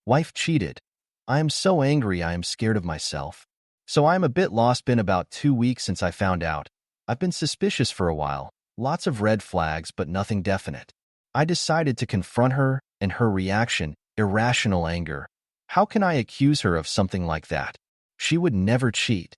Wife cheated. I am so angry I am scared of myself. So I am a bit lost. Been about 2 weeks since I found out. I've been suspicious for a while. Lots of red flags, but nothing definite. I decided to confront her, and her reaction, irrational anger. How can I accuse her of something like that? She would never cheat.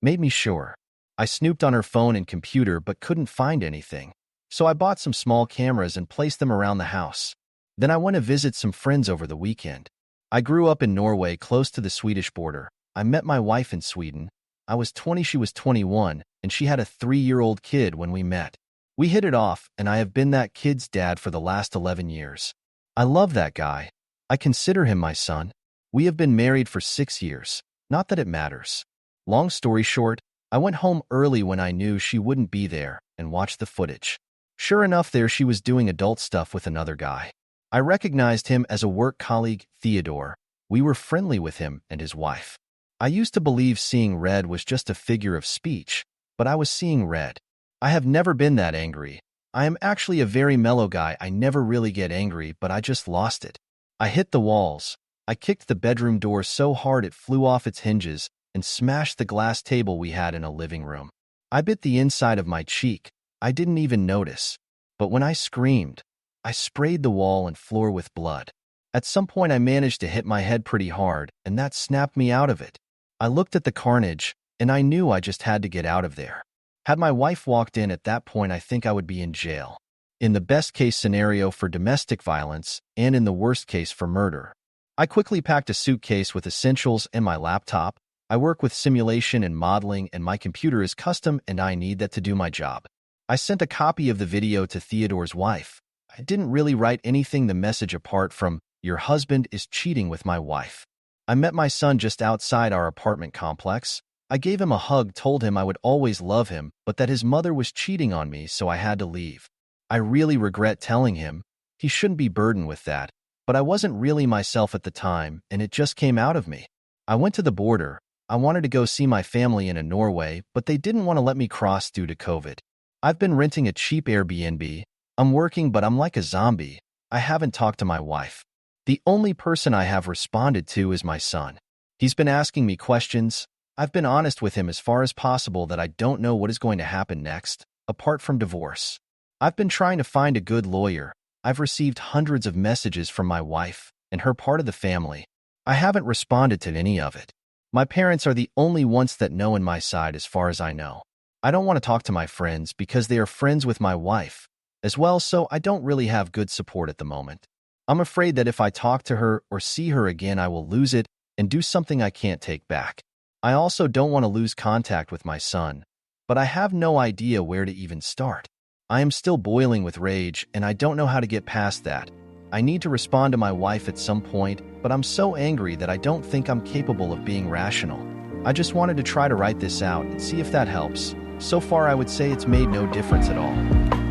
Made me sure. I snooped on her phone and computer but couldn't find anything. So I bought some small cameras and placed them around the house. Then I went to visit some friends over the weekend. I grew up in Norway, close to the Swedish border. I met my wife in Sweden. I was 20, she was 21, and she had a 3-year-old kid when we met. We hit it off, and I have been that kid's dad for the last 11 years. I love that guy. I consider him my son. We have been married for 6 years. Not that it matters. Long story short, I went home early when I knew she wouldn't be there and watched the footage. Sure enough, there she was doing adult stuff with another guy. I recognized him as a work colleague, Theodore. We were friendly with him and his wife. I used to believe seeing red was just a figure of speech, but I was seeing red. I have never been that angry. I am actually a very mellow guy. I never really get angry, but I just lost it. I hit the walls. I kicked the bedroom door so hard it flew off its hinges and smashed the glass table we had in a living room. I bit the inside of my cheek. I didn't even notice. But when I screamed, I sprayed the wall and floor with blood. At some point I managed to hit my head pretty hard, and that snapped me out of it. I looked at the carnage, and I knew I just had to get out of there. Had my wife walked in at that point, I think I would be in jail. In the best case scenario for domestic violence, and in the worst case for murder. I quickly packed a suitcase with essentials and my laptop. I work with simulation and modeling, and my computer is custom, and I need that to do my job. I sent a copy of the video to Theodore's wife. I didn't really write anything the message apart from, "Your husband is cheating with my wife." I met my son just outside our apartment complex. I gave him a hug, told him I would always love him, but that his mother was cheating on me, so I had to leave. I really regret telling him. He shouldn't be burdened with that, but I wasn't really myself at the time, and it just came out of me. I went to the border. I wanted to go see my family in Norway, but they didn't want to let me cross due to COVID. I've been renting a cheap Airbnb. I'm working, but I'm like a zombie. I haven't talked to my wife. The only person I have responded to is my son. He's been asking me questions. I've been honest with him as far as possible that I don't know what is going to happen next, apart from divorce. I've been trying to find a good lawyer. I've received hundreds of messages from my wife and her part of the family. I haven't responded to any of it. My parents are the only ones that know on my side as far as I know. I don't want to talk to my friends because they are friends with my wife as well, so I don't really have good support at the moment. I'm afraid that if I talk to her or see her again, I will lose it and do something I can't take back. I also don't want to lose contact with my son, but I have no idea where to even start. I am still boiling with rage, and I don't know how to get past that. I need to respond to my wife at some point, but I'm so angry that I don't think I'm capable of being rational. I just wanted to try to write this out and see if that helps. So far, I would say it's made no difference at all.